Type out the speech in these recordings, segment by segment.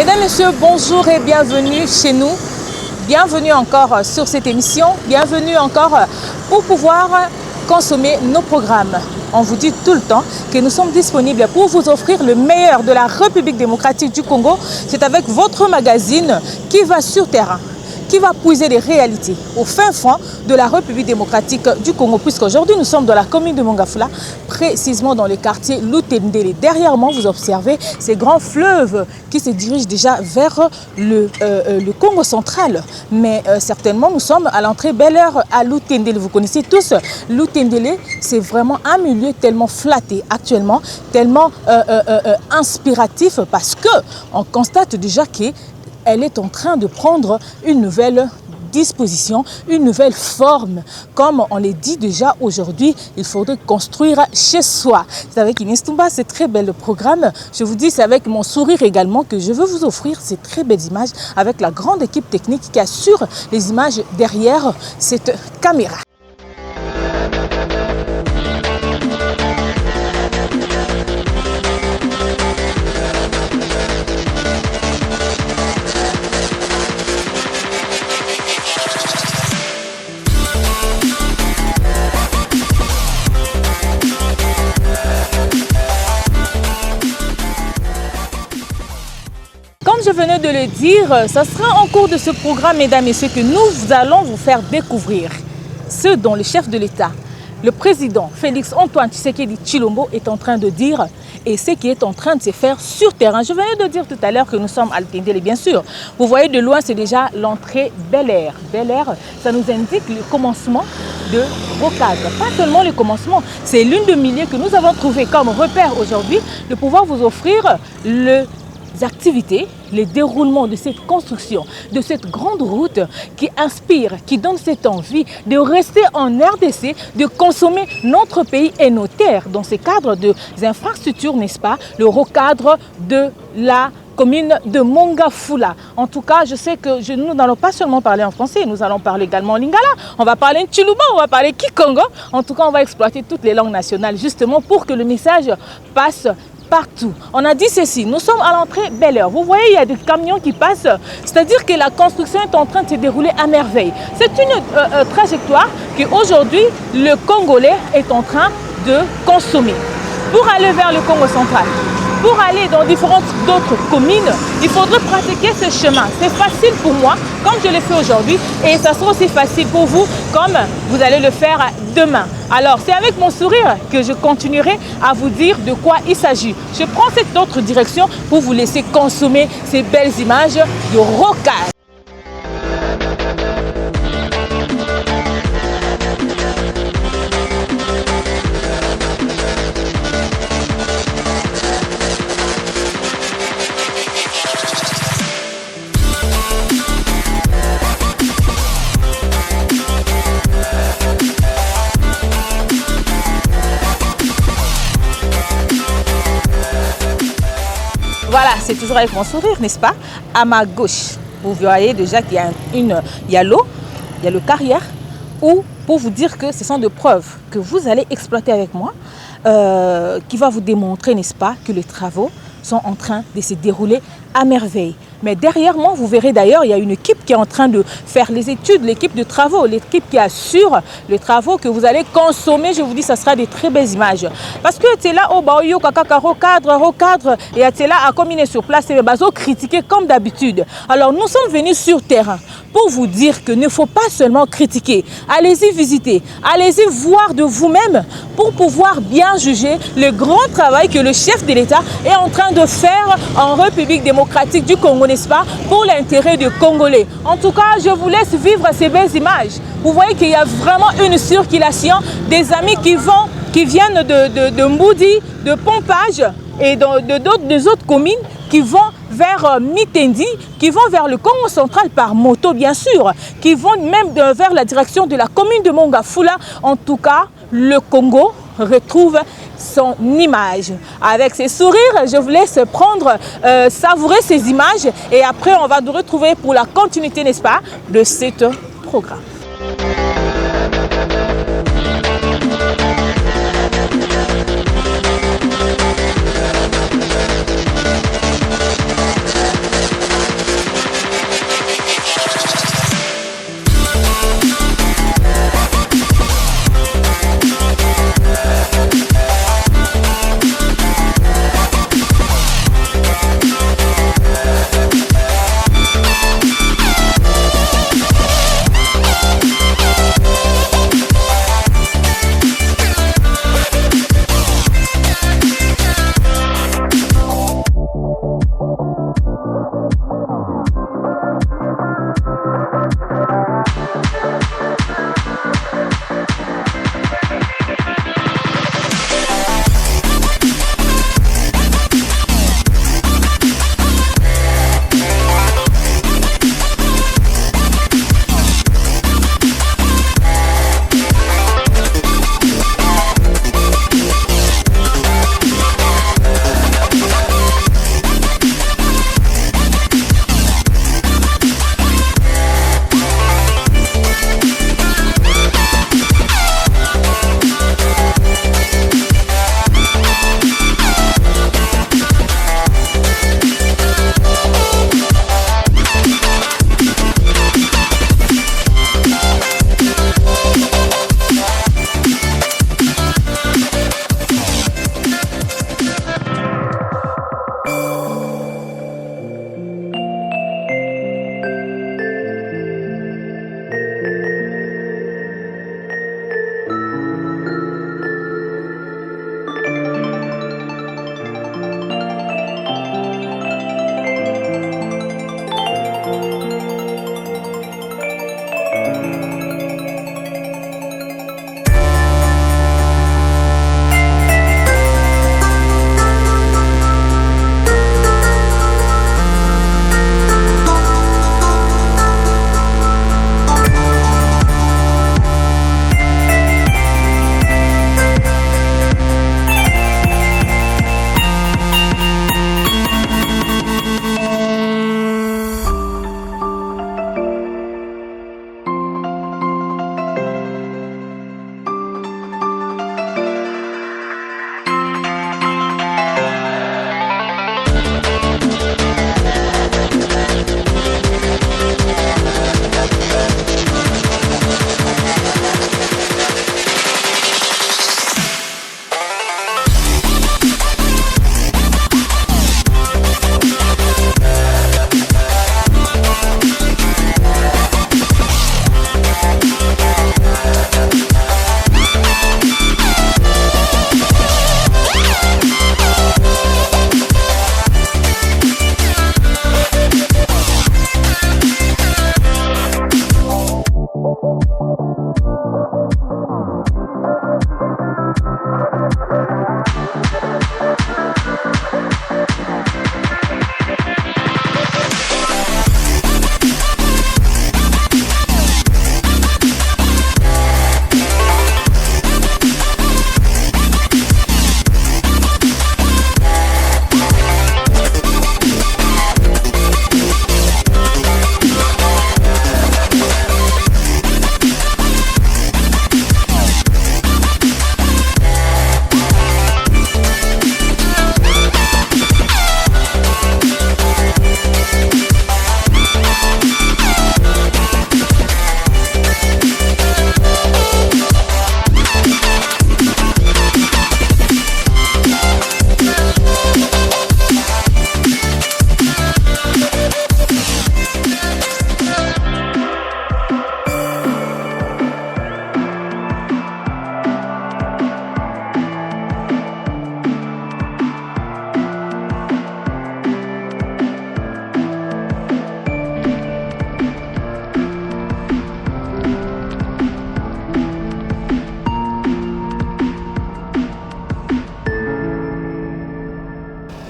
Mesdames, Messieurs, bonjour et bienvenue chez nous. Bienvenue encore sur cette émission. Bienvenue encore pour pouvoir consommer nos programmes. On vous dit tout le temps que nous sommes disponibles pour vous offrir le meilleur de la République démocratique du Congo. C'est avec votre magazine qui va sur terrain, qui va puiser les réalités au fin fond de la République démocratique du Congo, puisqu'aujourd'hui nous sommes dans la commune de Mongafula, précisément dans le quartier Lutendele. Derrière moi, vous observez ces grands fleuves qui se dirigent déjà vers le Congo central. Mais certainement, nous sommes à l'entrée Bel-Air à Lutendele. Vous connaissez tous Lutendele, c'est vraiment un milieu tellement flatté actuellement, tellement inspiratif, parce qu'on constate déjà que elle est en train de prendre une nouvelle disposition, une nouvelle forme. Comme on l'a dit déjà aujourd'hui, il faudrait construire chez soi. C'est avec Inès Toumba, c'est très bel programme. Je vous dis, c'est avec mon sourire également que je veux vous offrir ces très belles images avec la grande équipe technique qui assure les images derrière cette caméra. Comme je venais de le dire, ce sera en cours de ce programme, mesdames et messieurs, que nous allons vous faire découvrir ce dont le chef de l'État, le président Félix-Antoine Tshisekedi Tshilombo est en train de dire et ce qui est en train de se faire sur terrain. Je venais de dire tout à l'heure que nous sommes à Lutendele, bien sûr. Vous voyez de loin, c'est déjà l'entrée Bel-Air. Bel-Air, ça nous indique le commencement de Rocadre. Pas seulement le commencement, c'est l'une des milliers que nous avons trouvé comme repère aujourd'hui de pouvoir vous offrir les activités, les déroulements de cette construction, de cette grande route qui inspire, qui donne cette envie de rester en RDC, de consommer notre pays et nos terres dans ce cadre des infrastructures, n'est-ce pas, le recadre de la commune de Mongafula. En tout cas, je sais que nous n'allons pas seulement parler en français, nous allons parler également en lingala, on va parler en Tshilumba, on va parler Kikongo. En tout cas, on va exploiter toutes les langues nationales justement pour que le message passe partout. On a dit ceci, nous sommes à l'entrée Bel-Air. Vous voyez, il y a des camions qui passent, c'est-à-dire que la construction est en train de se dérouler à merveille. C'est une trajectoire qu'aujourd'hui, le Congolais est en train de consommer. Pour aller vers le Congo central, pour aller dans différentes d'autres communes, il faudrait pratiquer ce chemin. C'est facile pour moi, comme je le fais aujourd'hui, et ça sera aussi facile pour vous, comme vous allez le faire demain. Alors, c'est avec mon sourire que je continuerai à vous dire de quoi il s'agit. Je prends cette autre direction pour vous laisser consommer ces belles images de rocade. Voilà, c'est toujours avec mon sourire, n'est-ce pas? À ma gauche, vous voyez déjà qu'il y a l'eau, il y a le carrière, ou pour vous dire que ce sont des preuves que vous allez exploiter avec moi, qui va vous démontrer, n'est-ce pas, que les travaux sont en train de se dérouler à merveille. Mais derrière moi, vous verrez d'ailleurs, il y a une équipe qui est en train de faire les études, l'équipe de travaux, l'équipe qui assure les travaux que vous allez consommer. Je vous dis, ça sera des très belles images. Parce que c'est là, au Baoyo, Kakaka, recadre, et c'est là à combiner sur place, et bazo critiquer comme d'habitude. Alors, nous sommes venus sur terrain pour vous dire que ne faut pas seulement critiquer. Allez-y visiter, allez-y voir de vous-même pour pouvoir bien juger le grand travail que le chef de l'État est en train de faire en République démocratique du Congo, n'est-ce pas, pour l'intérêt des Congolais. En tout cas, je vous laisse vivre ces belles images. Vous voyez qu'il y a vraiment une circulation des amis qui viennent de Mboudi, de Pompage et des autres communes qui vont vers Mitendi, qui vont vers le Congo central par moto, bien sûr, qui vont même vers la direction de la commune de Mongafula. En tout cas, le Congo retrouve son image. Avec ces sourires, je vous laisse prendre, savourer ces images et après on va nous retrouver pour la continuité, n'est-ce pas, de ce programme.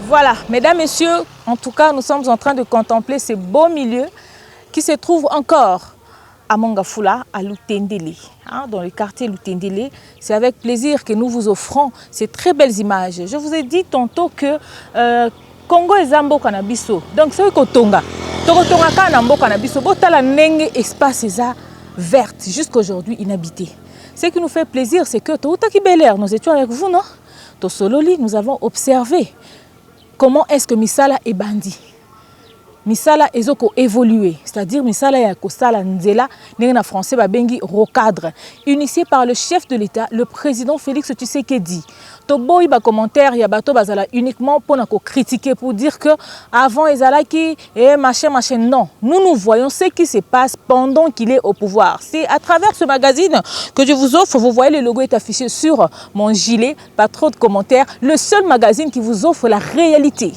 Voilà, mesdames, messieurs, en tout cas, nous sommes en train de contempler ce beau milieu qui se trouve encore à Mongafula, à Lutendele, dans le quartier Lutendele. C'est avec plaisir que nous vous offrons ces très belles images. Je vous ai dit tantôt que Congo est Zambo Kanabiso. Donc, c'est Kotonga. Tokotonga Kanambo Kanabiso. Botala Nenge espace verte, jusqu'aujourd'hui inhabité. Ce qui nous fait plaisir, c'est que Toutaki Belair, nous étions avec vous, non? Tosololi, nous avons observé comment est-ce que Misala est bandit. Misala ezoko évolué, c'est-à-dire Misala ya kosala nzela na français babengi recadre, initié par le chef de l'État, le président Félix Tshisekedi. Toboy ba commentaire ya bato bazala uniquement pour critiquer, pour dire que avant ezalaki et machin non. Nous voyons ce qui se passe pendant qu'il est au pouvoir. C'est à travers ce magazine que je vous offre, vous voyez le logo est affiché sur mon gilet, pas trop de commentaires, le seul magazine qui vous offre la réalité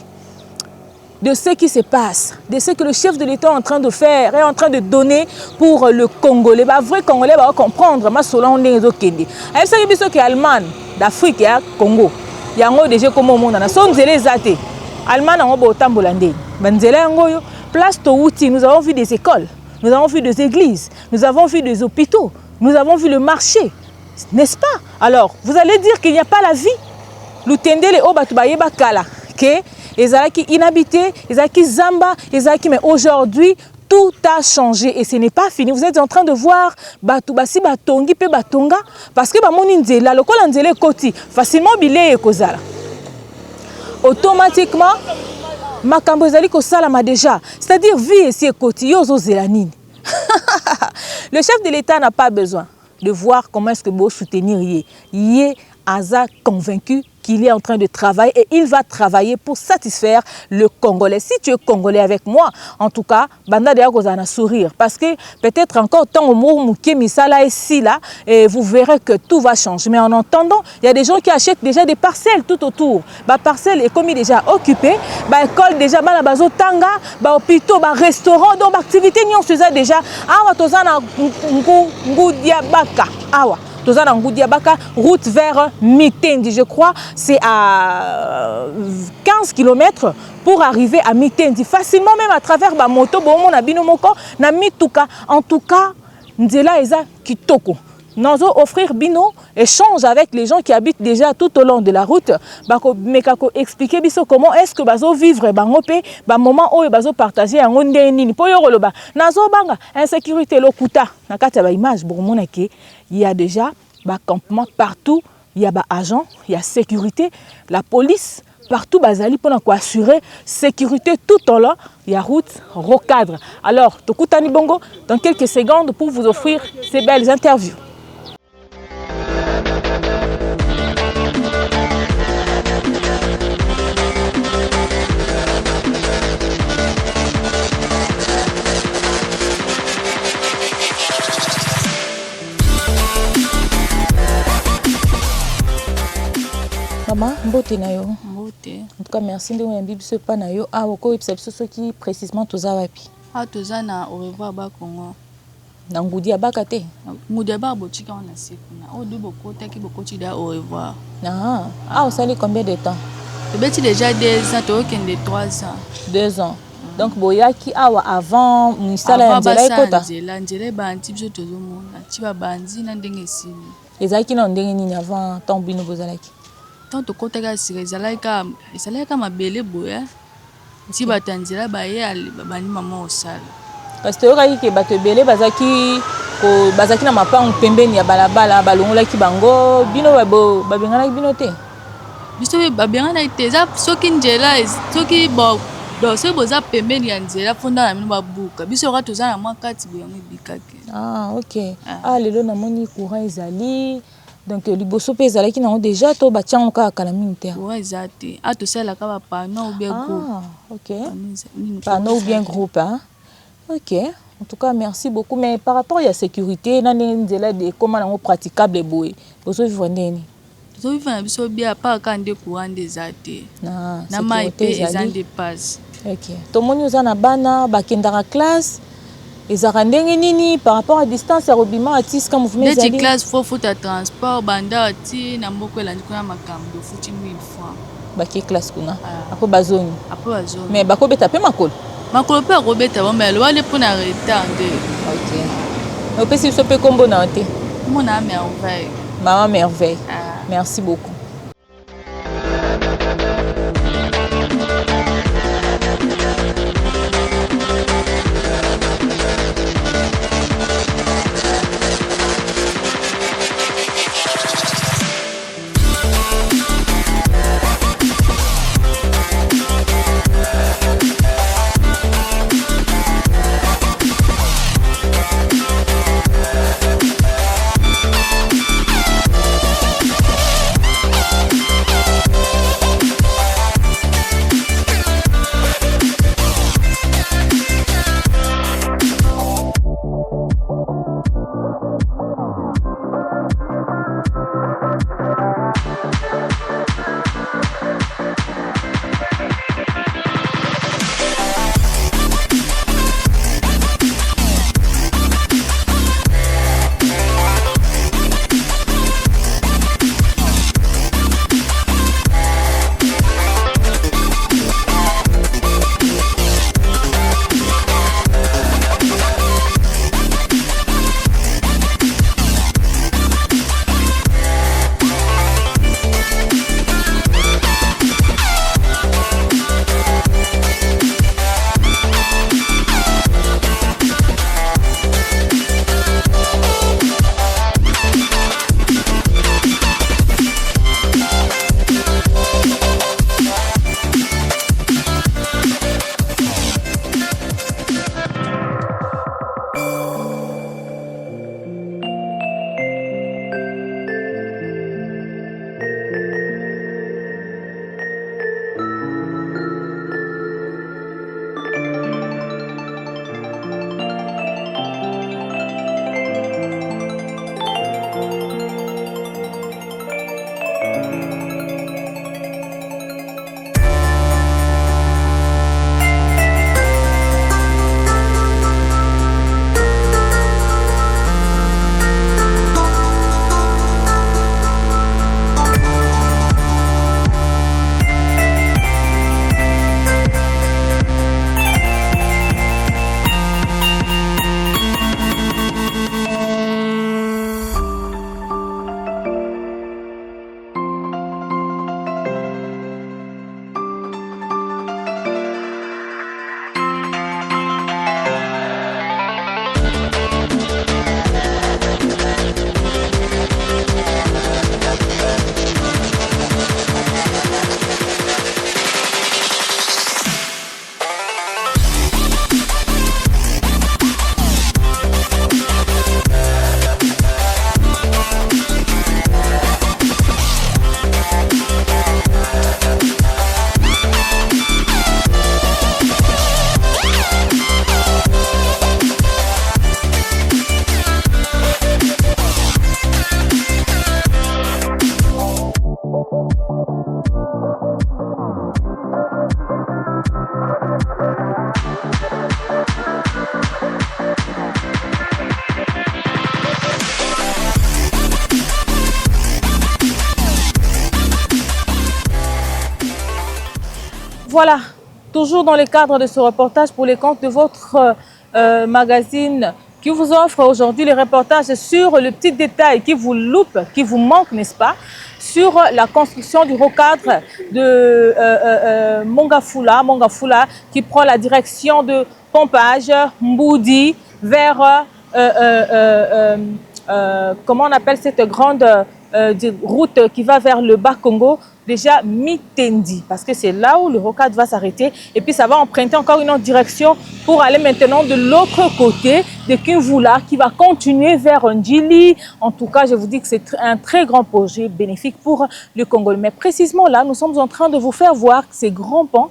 de ce qui se passe, de ce que le chef de l'État est en train de faire, est en train de donner pour le Congolais. Les vrais Congolais vont comprendre. Ma sola on est okende. Aïe ça qui est Allemagne d'Afrique et Congo. Il y a déjà comme au monde. Na son zélé zate. Allemagne on va tambolande. Banzélé ngoyo. Place Touti. Nous avons vu des écoles, nous avons vu des églises, nous avons vu des hôpitaux, nous avons vu le marché, n'est-ce pas? Alors vous allez dire qu'il n'y a pas la vie. Lutendele o batubaye bakala. Que Ezalaki inhabité, Ezalaki Zamba, Ezalaki, mais aujourd'hui, tout a changé et ce n'est pas fini. Vous êtes en train de voir Batubasi Batongi pe Batonga parce que Bamoni Nzela, le col Nzela Koti, facilement bilé et Kozala. Automatiquement, Makambo Ezali Kosalama déjà. C'est-à-dire, vie ici et Koti, Yozo Zelanine. Le chef de l'État n'a pas besoin de voir comment est-ce que vous soutenir Yé. Yé Aza convaincu qu'il est en train de travailler et il va travailler pour satisfaire le Congolais. Si tu es Congolais avec moi, en tout cas, Banda de Kozana sourire. Parce que peut-être encore tant au mot Mouké Misala ici là, et vous verrez que tout va changer. Mais en entendant, il y a des gens qui achètent déjà des parcelles tout autour. Bah parcelle est comme déjà occupée, bah école déjà, bah la bazo tanga, bah hôpitaux, bah restaurant, donc activité n'y on se faisait déjà. Awa tozana Ngoudiabaka. Awa. Tozana Ngoudiabaka, route vers Mitendi, je crois, c'est à 15 km pour arriver à Mitendi. Facilement, même à travers ma moto, bon, na binomoko, na mituka. En tout cas, Nzela Eza Kitoko. Nous allons offrir bino échange avec les gens qui habitent déjà tout au long de la route. Bako mekako expliquer biso comment est-ce que bazo vivre bangope, ba moment où bazo partager en onde nini. Po yoroba. Nazo banga insécurité lokuta. Na kati ba image bon monake, il y a déjà ba campement partout, il y a ba agent, il y a sécurité, la police partout bazali pour assurer sécurité tout en long. Il y a route recadre. Alors, Tokutani Bongo dans quelques secondes pour vous offrir ces belles interviews. Maman, mbote na yo. Mbote. En tout cas, merci de vous biso pa na yo. Ah, oko ipsabso so qui précisément toza wapi. Ah, toza na au revoir ba Congo. Na ngudi abaka te. Ngudi abaka botika on a sekuna. O do boko taki boko ti da au revoir. Ah, vous savez combien de temps? Peut-être déjà 2 ans, to ken de 3 ans. 2 ans. Donc boyaki awa avant misala ya nzela ekota. Nzela banti biso tozo mona. Ti ba banzi na ndenge sili. Ezaki na ndenge nini avant tant bino bozalaki? Tant to kota ka sire ezalaka mabele boya. Ti batanzela ba ye bani mama osala. Parce que yoka ki bato ebele bazaki na mapango pembeni ya balabala balongolaki bango bino babenganaki bino te. Biso babengana te za soki nzela soki bo do so boza pembeni ya nzela fonda na mino babuka biso yoka toza na mwa kati boyango ebikaki. Ah ok. Ah lelo na moni courant ezali. Donc liboso pe ezalaki nango déjà to batiango kaka na mingi te. Ouais exact. Ah to sala ka ba panneau ou bien groupe. Ah ok. Panneau ou bien groupe hein. Ok. En tout cas merci beaucoup mais par rapport à la sécurité na nzela de comment nango praticable boy. Boso vivre ndeni. Zo vivre na biso bien pas quand de courant des até. Na mai pe ezan de passe. Ok. To moni oza na bana bakendaka classe. Ezaka ndenge nini par rapport à distance ya robima atis comme mouvement ezali. Des classes faut à transport banda ati na mboko elandi kuna makambo futi 1000 francs. Baki classe kuna. Après bazoni. Après bazoni. Mais bako beta pe makolo. Makolo pe robeta bon mais le pour na retendre. OK. Au si so pe kombo na te. Mon âme merveille. Maman merveille. Merci beaucoup. Voilà, toujours dans le cadre de ce reportage pour les comptes de votre magazine qui vous offre aujourd'hui les reportages sur le petit détail qui vous loupe, qui vous manque, n'est-ce pas, sur la construction du rocadre de Mongafula qui prend la direction de Pompage, Mboudi, vers, comment on appelle cette grande route qui va vers le Bas-Congo, déjà Mitendi, parce que c'est là où le rocade va s'arrêter et puis ça va emprunter encore une autre direction pour aller maintenant de l'autre côté de Kinvula qui va continuer vers Ndjili. En tout cas, je vous dis que c'est un très grand projet bénéfique pour le Congo. Mais précisément là, nous sommes en train de vous faire voir ces grands ponts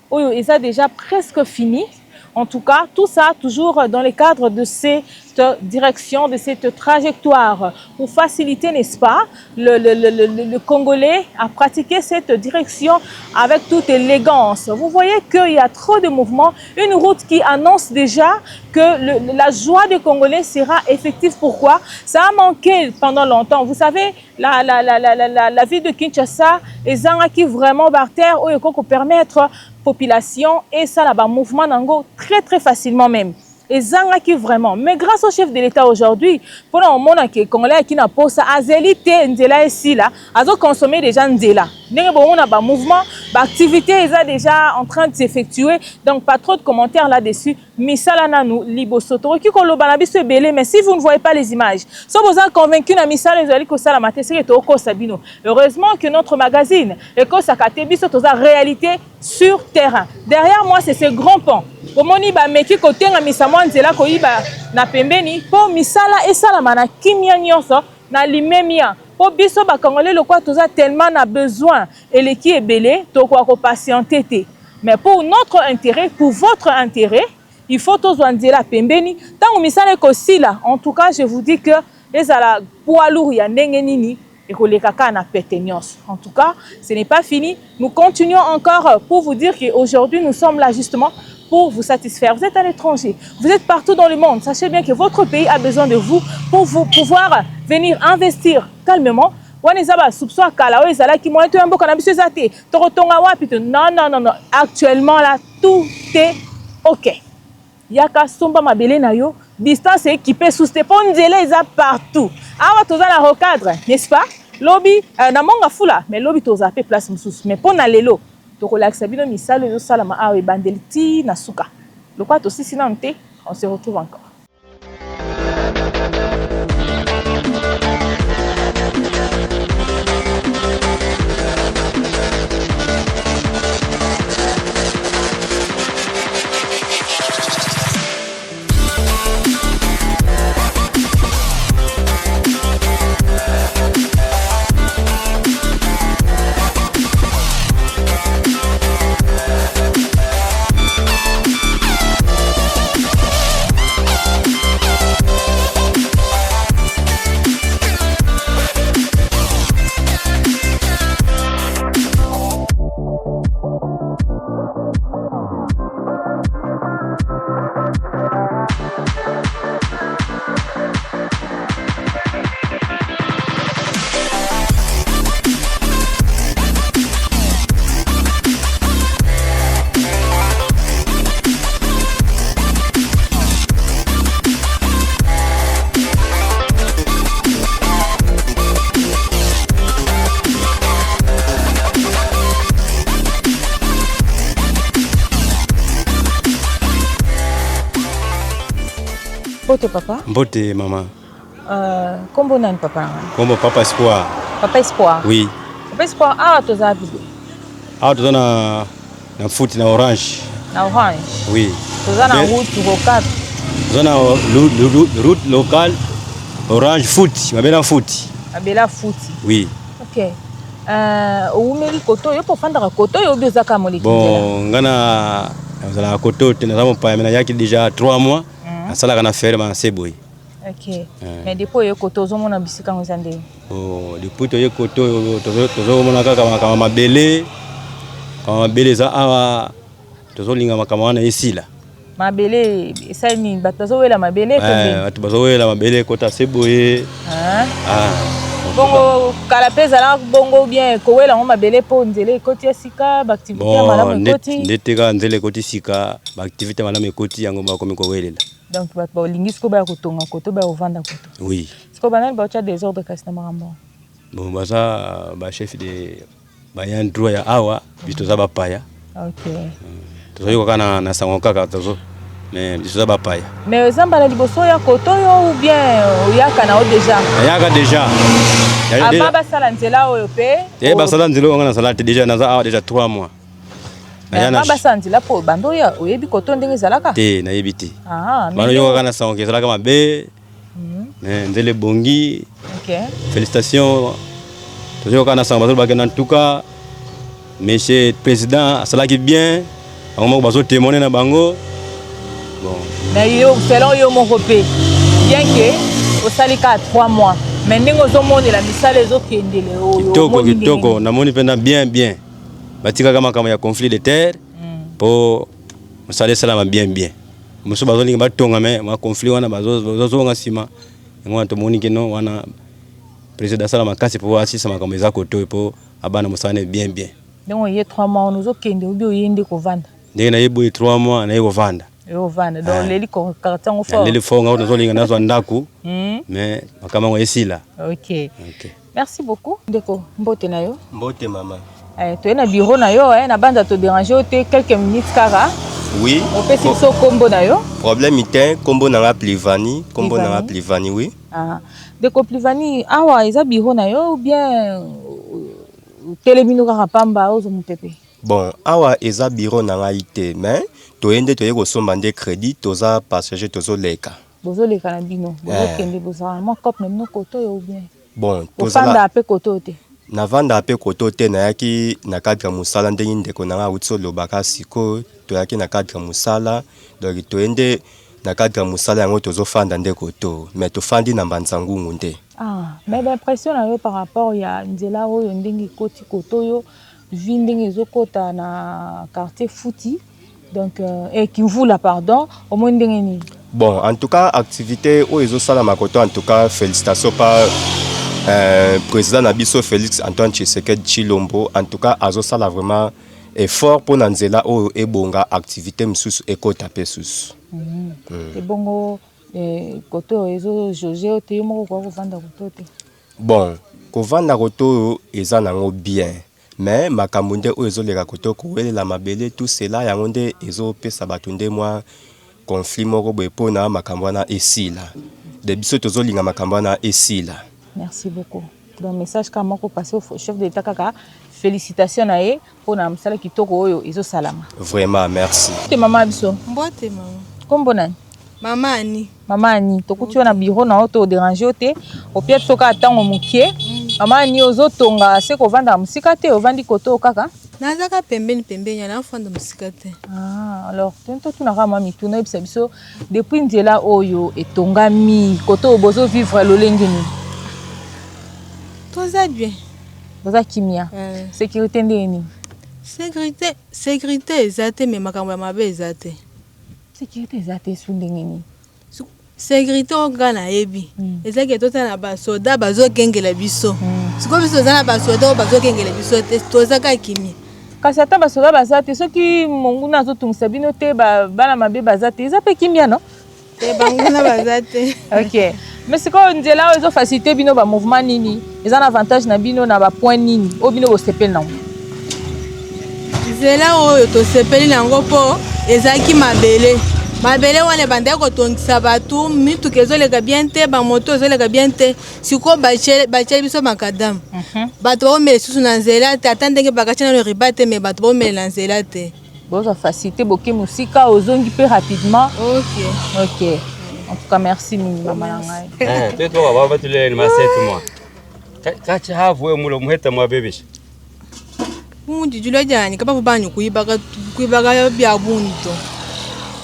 où ils sont déjà presque finis. En tout cas, tout ça toujours dans le cadre de cette cette direction, de cette trajectoire, pour faciliter, n'est-ce pas, le Congolais à pratiquer cette direction avec toute élégance. Vous voyez qu'il y a trop de mouvements, une route qui annonce déjà que la joie des Congolais sera effective. Pourquoi? Ça a manqué pendant longtemps. Vous savez, la ville de Kinshasa, les gens qui vraiment barter ou qu'on permettre population et ça là-bas mouvement nango très facilement même. Et zanga qui vraiment, mais grâce au chef de l'État aujourd'hui, pour le moment que Congolais qui n'a pas ça, azélité ndela ici là, azo consommer déjà ndela. N'est bon on a un mouvement, l'activité est déjà en train de s'effectuer, donc pas trop de commentaires là-dessus. Misala nanou libosoto qui kolobana biso belé, mais si vous ne voyez pas les images, si vous êtes convaincu na misala ezali ko sala matesere to ko sabino. Heureusement que notre magazine Eko Sakate biso toza réalité sur terrain. Derrière moi c'est ce grand pont. Omoni ba meki kotenga misamo nzela koyiba na pembeni po misala esala mana kimia nyonso na limemia po biso ba Congolais le quoi toza tellement na besoin et les qui est belé to quoi ko patienter té. Mais pour notre intérêt, pour votre intérêt, il faut tous nzela pembeni tant misala ko sila. En tout cas, je vous dis que les ala poids lourd ya ndenge nini et kolekaka na pétenios. En tout cas, ce n'est pas fini. Nous continuons encore pour vous dire qu'aujourd'hui nous sommes là justement pour vous satisfaire. Vous êtes à l'étranger, vous êtes partout dans le monde. Sachez bien que votre pays a besoin de vous pour vous pouvoir venir investir calmement. Non. Actuellement là, tout est OK. Yaka somba mabele na yo, distance équipée sous tes ponzele eza partout. Awa toza na recadre, n'est-ce pas? Lobby na monga fula, mais lobby toza pe place mususu. Mais pona lelo tokolakisa bino misalo yo salama awa ebandeli ti na suka. Lokwa to sisi na nte, on se retrouve encore. Mbote papa? Mbote maman. Kombo nani papa? Kombo Papa Espoir. Papa Espoir? Oui. Papa Espoir, awa toza bido? Awa toza na foot na orange. Na orange? Oui. Toza na route locale? Toza na route locale, orange foot, mabela foot. Mabela foot? Oui. Ok. Oumeli koto, yo pofandaka koto yo biozaka moleki? Bon, ngana nazala koto te nazamo pa mena yaki déjà 3 mois. Asalaka na ferme na Seboy. OK. Mais depuis yo koto zo mona bisika ngozande. Oh, depuis to yo koto tozo mona kaka mabele. Kama mabele za awa tozo linga makama na isila. Mabele ça ni batazo wela mabele pembe. Batu bazo wela mabele kota Seboy. Bongo kalapeza la bongo bien ko wela mabele po nzele koti ya sika ba activité malamu koti. Ndeteka nzele koti sika ba activité malamu koti yango ba komi ko welela. Donc ba lingis ko ba kotonga koto ba ovanda koto. Oui. Est-ce que banal ba cha désordre kasina marambo? Bon baza ba chef de ba yan droit ya awa biso za ba paya. OK. Tozo yo kana na sango kaka tozo. Mais biso za ba paya. Mais zamba la liboso ya koto yo ou bien yaka na o déjà? Yaka déjà. Ababa sala nzela oyo pe? Ba sala nzela ngana sala te déjà na za awa déjà 3 mois. Baba sanzila po bando ya oyebi koto ndenge zalaka te na yebiti mais yo kana sango ke zalaka mabe nzele bongi. OK, félicitations toujours kana sango bazo bakena en tout cas monsieur président salaki bien bango bazo témoigner na bango bon mais yo selon yo mon repé bien que au salika à 3 mois. Mais ndenge ozomonela misala ezokendele oyo. Kitoko namoni pena bien. Batika kama ya conflit de terre pour musala salama bien. Muso bazolinga batonga mais ma conflit wana bazozonga sima. Ngwa to moni keno wana président salama kasi pour assisa makambo za koto pour abana musane bien. Donc il y a 3 mois on ozokende obi oyende kovanda. Ndenge na yebo 3 mois na yebo vanda. Vanda donc leli ko kartango fort. Leli fonga ozolinga nazo ndaku. Mais makama ngo esila. OK. Merci beaucoup. Ndeko mbote na yo. Mbote maman. Tu es na bureau na yo na banda te déranger quelques minutes kara. Oui. On peut si so combo na yo. Problème ité combo na Plivani, oui. Ah. Ndeko Plivani awa eza bureau na yo ou bien telemino kara pamba ozo mupepe. Bon, awa eza bureau na ité mais toyende toyeko somba nde crédit toza passager tozo leka. Bozo leka na bino. Bozo kende boza mo cop na no koto yo ou bien. Bon, toza la pe koto te. Na vanda pe koto te na yaki na cadre musala ndenge ndeko na utso lobaka siko to yaki na cadre musala donc toende na cadre musala yango tozo fanda nde koto mais to fandi na mbanzangu ngunde. Ah, mais l'impression na yo par rapport ya nzela oyo ndenge koti koto yo vi ndenge ezokota na quartier Fouti donc et qui vous la pardon au moins ndenge ni. Bon, en tout cas activité o ezo sala makoto en tout cas félicitations par président Nabiso Félix Antoine Tshisekedi Chilombo en tout cas azo sala vraiment effort pour nanzela o ebonga activité msusu ekota pesus. Et bongo koto ezo joje te mo ko vanda koto te. Bon, ko vanda koto eza nango bien mais makambo nde o ezo leka koto ko welela mabele tout cela yango nde ezo pesa batunde moi conflit moko boye pona makambo na esila. De biso tozo linga makambo na esila. Merci beaucoup. Donc message ka moko passer au chef de l'État kaka félicitations na ye pour na msala kitoko oyo ezo salama. Vraiment merci. Te mama biso. Mbote mama. Kombo nani? Mama Ani. Mama Ani, tokuti na bureau na auto déranger te. Au pied soka tango mukie. Mama Ani ozotonga se ko vanda musika te ovandi koto kaka. Nazaka pembeni na fanda musika te. Ah, alors tento tu na kama mituna ebisa biso depuis nzela oyo etongami koto bozo vivre lolenge ni. Toza bien. Boza kimia. Sécurité ndeni. Sécurité ezate mais makambo ya mabe ezate. Sécurité ezate su ndenge ni. Sécurité ogana yebi. Ezake tota na ba soda bazo kengela biso. Siko biso za na ba soda bazo kengela biso te toza ka kimia. Kasi ata basoda bazate soki monguna azotungisa bino te bana mabe bazate eza pe kimia no? Te banguna bazate. OK. Mais c'est quoi nzela ezo faciliter bino ba mouvement nini? Eza un avantage na bino na ba point nini? O bino bo sepel na. Nzela oyo to sepeli nango po ezaki mabele. Mabele wana bande ko tongisa batu mitu kezoleka bien te ba moto ezoleka bien te. Siko bachele biso makadam. Bato ba omele susu na nzela te atandenge bakachana no ribate mais bato ba omele na nzela te. Bozo faciliter boke musika ozongi pe rapidement. OK. En tout cas, merci, maman. Tu dois avoir les massettes, moi. Quand tu as vu mon muheta, moi, bébé. Mujijula jani kapa fubanyu kuibaka bya bunto.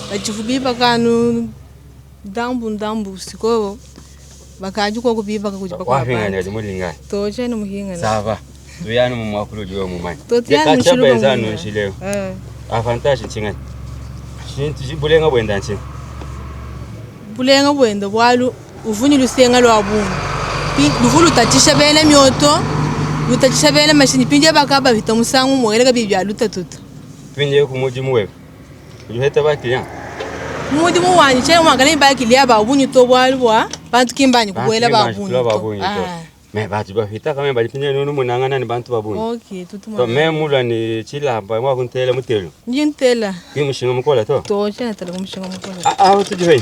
Bachifubibaka no ndambu siko bakaji ko kubibaka kujibaka kwa. Wahinga ndi mulinga. Toje no muhinga. Sava. Tuyana mu makuru jo mu mai. Totiana nshilo bezano nshileo. Avantage nchingani. Shintu jibulenga bwenda nchi. Bulenga bwenda bwalu uvunyi lusenga lwa buntu. Luvulu tatisha bene myoto. Lutatisha bene mashini pinje bakaba bita musangu mueleka bibya lutatuta. Pinje ku muji muwe. Yuheta bakiliya. Muji muwanyi chere mwangale bakiliya ba bunyi to bwalu bwa bantu kimbani kubwela ba bunyi. Mais batu bafita kama bali pinje no munangana ni bantu babunyi. OK, tutu to me mula ni chilamba mwa kuntela mutelo. Njintela. Kimushinga mukola to. To chana tala kumushinga mukola. Ah, tujuwe.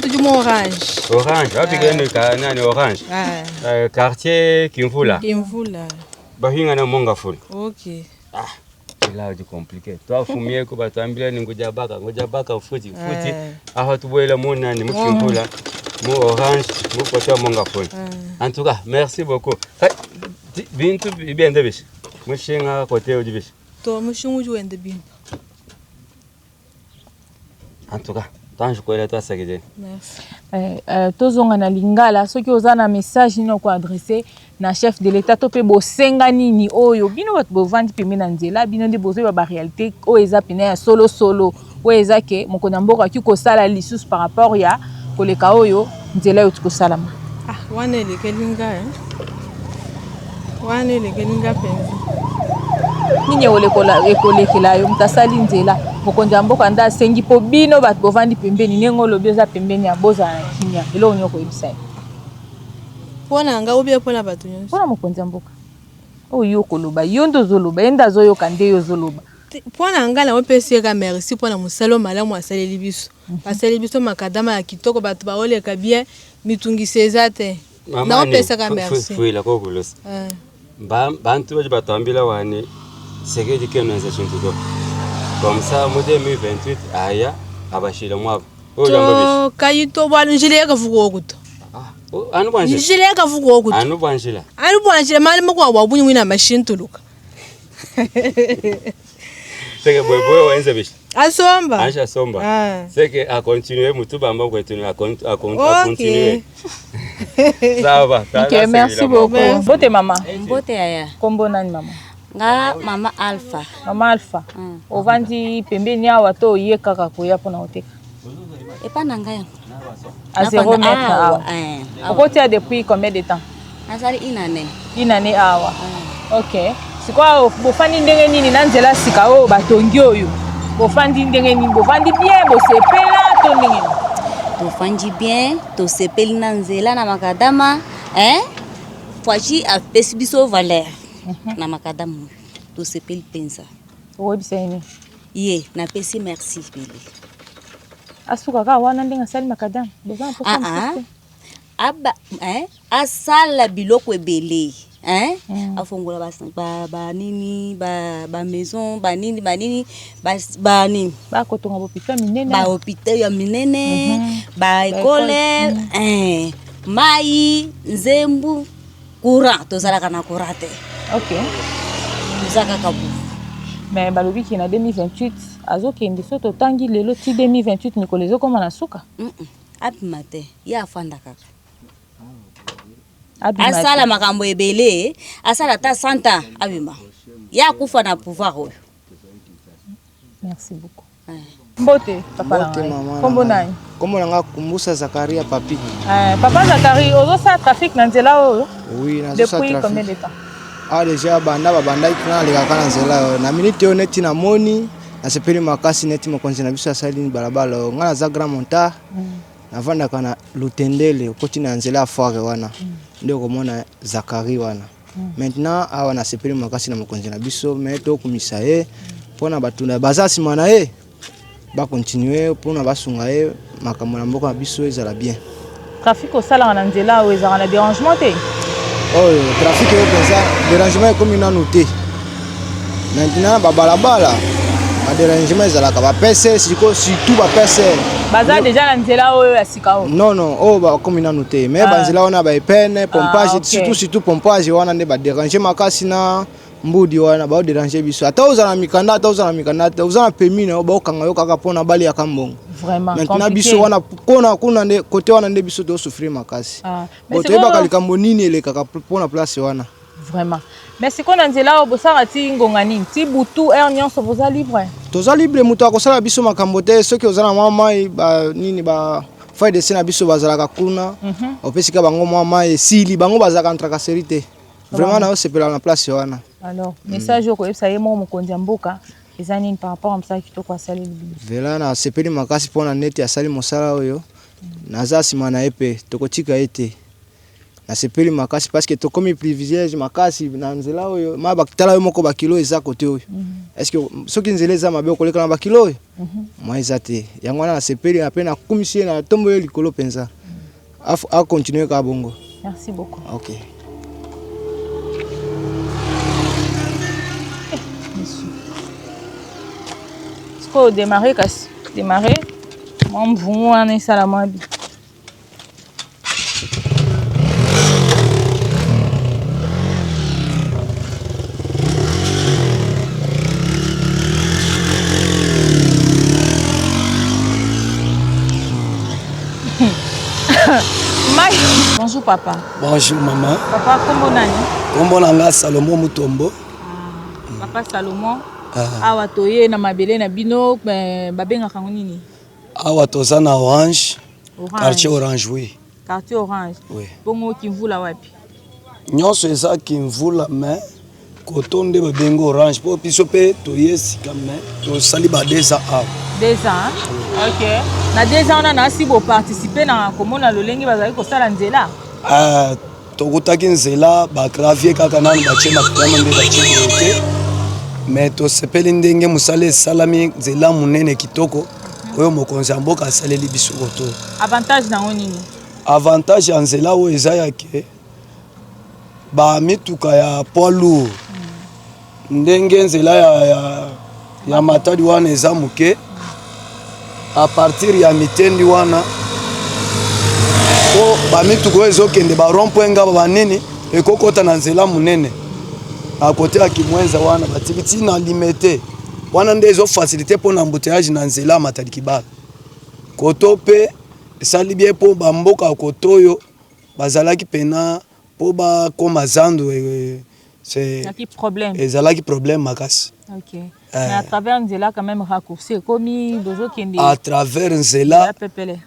Tujumo orange. Orange, abigene ka nani orange. Quartier Kimvula. Kimvula. Bahinga na monga full. OK. Là du compliqué. Toi fumie ko batambila ni ngoja baka futi. Aho tuboela mona ni mukimvula. Mu orange, mu kota monga full. En tout cas, merci beaucoup. Bintu biende bishi. Mushinga kote odi bishi. To mushingu juende bintu. En tout cas, tant je connais toi secrétaire. Merci. Tozonga na lingala soki oza na message nino ko adresser na chef de l'état to pe bosenga nini oyo bino bat bovandi pembe na nzela bino nde bozo ba réalité o eza pene ya solo o eza ke mokona mboka ki ko sala lisusu par rapport ya koleka oyo nzela yo tuko salama. Wana elekelinga wana elekelinga penza nini ekolekela yo mutasali nzela mokonzi ya mboka nda asengi po bino bato bovandi pembeni ndenge olobi oza pembeni ya bozala na kimia eloko nini okoyebisa ye mpona nga obie mpona bato nyonso mpona mokonzi ya mboka oyo yo koloba yo nde ozoloba ye nde azoyoka nde yo ozoloba mpona nga na opesi eka merci mpona mosala malamu asaleli biso basaleli biso makadama ya kitoko bato baoleka bien mitungisa eza te na opesaka merci fuila kokulosa bantu baje batambila wane sekedi keno nzation tuko comme ça mu 2028 aya abashira mwabo to kayito bwana njile yakavuko okuto anu bwanje njile yakavuko okuto anu bwanjila mali mko wabunyi mwina machine tuluka seke boy wenze bishi asomba acha somba seke a continuer mutuba mba continuer a continuer ça va ok merci beaucoup bote mama bote aya kombo nani mama nga mama Alpha ovandi pembeni awa to ye kaka koya pona oteka epa na ngai à 0 mètre awa okotia depuis combien de temps azali une année awa ok sikwa bofandi ndenge nini na nzela sika oyo batongi oyo bofandi ndenge nini bofandi bien bosepela to ndenge tofandi bien tosepeli na nzela na makadama Fwaji apesi biso valeur na makadama tosepeli pensa oyebisa nini ye napesi merci bele asuka ka wana ndenge asali makadama aba asala biloko ebele afongola ba nini ba maison ba nini ba nini ba kotonga hôpital minene ba hôpital ya minene ba école mai nzembu courant tozalaka na courant te OK tozaka kabu mais balobi ki na 2028 azokende so totangi lelo ti 2028 nikolezo koma na suka abima te ya afanda kaka asala makambo ebele asala ta 100 ans abima ya kufa na pouvoir oyo. Merci beaucoup. Mbote papa na kombo nani kombo nanga Kumbusa Zakaria papi papa Zakari ozosa trafic na nzela oyo oui na zosa depuis combien de temps déjà banda ikana leka na nzela na minute yo neti na moni na sepeli makasi neti mokonzi na biso asali ni balabala ngana za grand monta navanda kana lutendele okoti na nzela foire wana ndio komona Zakari wana maintenant awa na sepeli makasi na mokonzi na biso mais to kumisa ye pona batunda bazasi mana ye ba continuer pona basunga ye makambo na mboka biso ezala bien trafic au sala na nzela o ezala na dérangement te trafic yo pensa dérangement comme une noté maintenant ba balabala ba dérangement ezala ka ba pese surtout ba pese baza déjà na nzela oyo ya sika o non ba comme une noté mais ba nzela wana ba epene pompage surtout pompage wana ne ba déranger makasi na mbudi wana ba déranger biso ata ozana mikanda ata ozana pemine ba okanga yo kaka pona bali ya kambongo vraiment maintenant biso wana kuna nde côté wana nde biso to souffrir makasi boto yeba likambo nini ele kaka pona place wana vraiment mais siko na nzela obosaka ti ngonga nini ti butu air nyonso boza libre toza libre muto akosala biso makambo te soki ozana mama ba nini ba faille de sena biso bazalaka kuna opesika bango mama esili bango bazaka entrakaseri te vraiment na osepela na place wana. Alors message ko yebisa ye mo mokonzi mboka ezani par rapport à msaki kitoko asali libi vela na sepeli makasi pona neti asali mosala oyo naza sima na epe tokotika ete na sepeli makasi parce que tokomi privilège makasi na nzela oyo ma bakitala yo moko bakilo eza côté oyo est-ce que soki nzela eza mabe koleka na bakilo oyo moi eza te yango na sepeli na pe na komisie na tombo yo likolo penza a continuer ka bongo. Merci beaucoup. OK. Faut démarrer, démarrer. Mon bon, on est salamé. Bonjour papa. Bonjour maman. Papa, comment nani? Kombo nanga Salomon Mutombo. Papa Salomon. Awa toye na mabele na bino babenga kango nini? Awa toza na Orange. Quartier Orange, oui. Quartier Orange. Oui. Bongo Kimvula wapi? Nyonso eza Kimvula mais kotonde babenga Orange po piso pe toye sika mais tosali ba 2 ans awa. 2 ans. OK. Na 2 ans on a si beau participer na komona lolenge bazali ko sala nzela. Tokutaki nzela ba gravier kaka nani batie makutano nde batie te. Mais tosepeli ndenge musale salami nzela munene kitoko. Oyo mokonzi mboka asaleli biso koto. Avantage na nini? Avantage ya nzela oyo eza yake ba mituka ya poids lourd. Ndenge nzela ya matadi wana eza muke. A partir ya mitendi wana ko ba mituka oyo ezokende ba rond-point nga ba nini ekokota na nzela munene. A côté ya Kimwenza wana batikiti na limité. Wana nde ezo facilité pour l'embouteillage na nzela matadi kibala. Koto pe sali bien po bamboka kotoyo bazalaki pena po ba koma zando c'est qui problème. Ezalaki problème makasi. OK. Mais à travers nzela quand même raccourci komi bozo kende. À travers nzela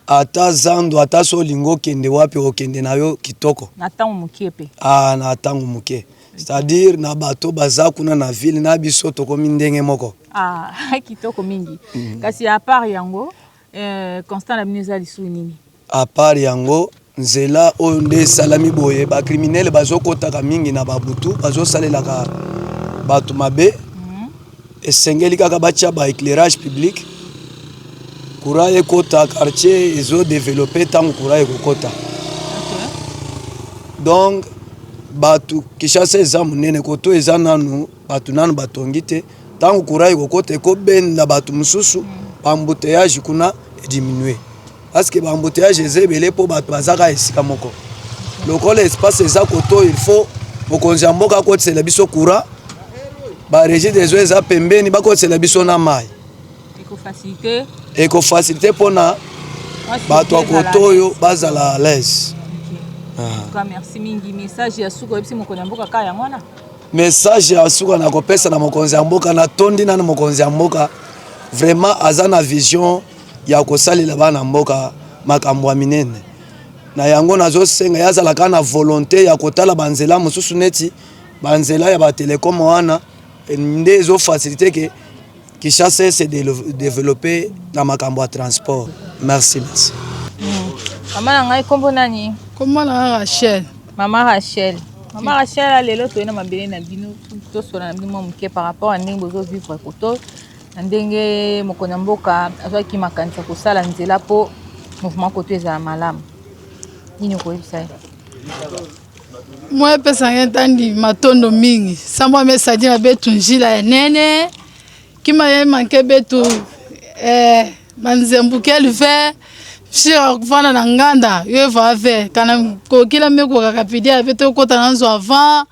ata zando ata solingo kende wapi okende nayo kitoko. Na tango mukie pe. Na tango mukie. C'est-à-dire na bato baza kuna na ville na biso tokomi ndenge moko. Kitoko mingi. Kasi à part yango constant la mineza lisu nini? À part yango nzela oyo nde salami boye ba criminel bazokotaka mingi na babutu bazosalelaka bato mabe. Esengeli kaka batia ba éclairage public. Courant ekota quartier ezo développer tango courant ekokota. Donc batu Kishasa eza munene koto eza nanu batu nanu batongi te tango courant ekokota ekobenda batu mususu embouteillage kuna diminuer parce que embouteillage ezebele po batu bazaka esika moko lokola espace eza koto il faut mokonzi mboka kotsela biso courant ba régie des eaux eza pembeni bakotsela biso na mai eko facilité pona batu akoto oyo bazala à l'aise. Merci mingi. Message ya suko ebisi mokonzi mboka ka ya ngwana. Message ya suko na kopesa na mokonzi mboka na tondi na mokonzi mboka vraiment azana vision ya kosalela bana mboka makambo ya minene. Na yango nazo senga yazala kana volonté ya kotala banzela mususu neti banzela ya ba telecom wana nde zo facilité que Kishasa se développer na makambo ya transport. Merci. Mama ngai kombo nani? Kombo na Rachel. Mama Rachel. Mama Rachel lelo to na mabele na bino to sona na bino muke par rapport à ndenge bozo vivre koto ndenge mokonzi mboka azwaki makanisa kosala nzela po mouvement koto eza malamu. Nini ko yebisa? Moi pesa ngentandi matondo mingi. Samba message na betu njila nene. Kima ye manke betu manzembuke luve. Shira kufana na nganda yo va faire kana ko kila meko kakapidia beto kota nanzo avant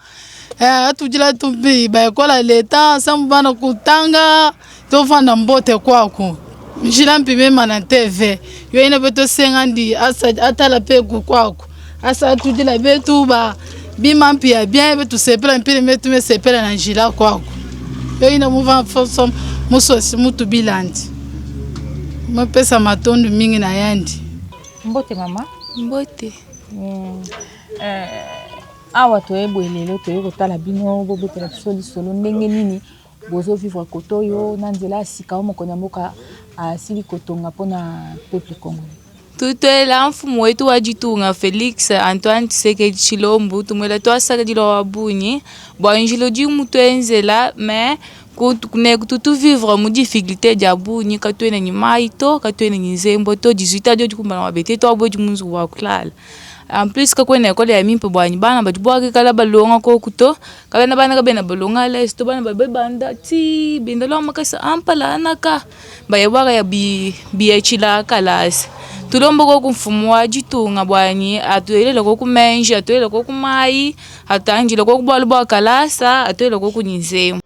atujila tubi ba kola leta sambana kutanga to fanda mbote kwako njila mpime mana TV yo ina beto sengandi asa atala pe kwako asa atujila betu ba bima mpia bien betu sepela mpile metu me sepela na njila kwako yo ina mova fosom musosi mutu bilandi mapesa matondo mingi na yandi. Mbote mama? Mbote. Awa toyebo elelo toyeko tala bino bobotela biso solo ndenge nini bozo vivre koto yo na nzela sika mokonzi mboka asili kotonga pona peuple congolais. Tutela mfumu wetu wa Jitunga Felix Antoine Tshisekedi Tshilombo tumwela twasaka dilo wabunyi bwanjilo di mutu enzela mais kutu vivre mu difficulté dia bunyi katwena ni maito katwena ni nzembo to 18 dio dikumbana mabete to aboji munzu wa kulala en plus ka kwena ekole ya mimpe bwanyi bana badibwaka kala balonga ko kuto kala bana ka bena balonga les to bana babanda ti bindalo makasa ampala anaka bayebwaka ya biechila kalasi tulombo ko kumfumu wa Jitunga bwanyi atuelele ko kumenji atuelele ko kumai atanjile ko kubwala bwa kalasa atuelele ko kunyizemu.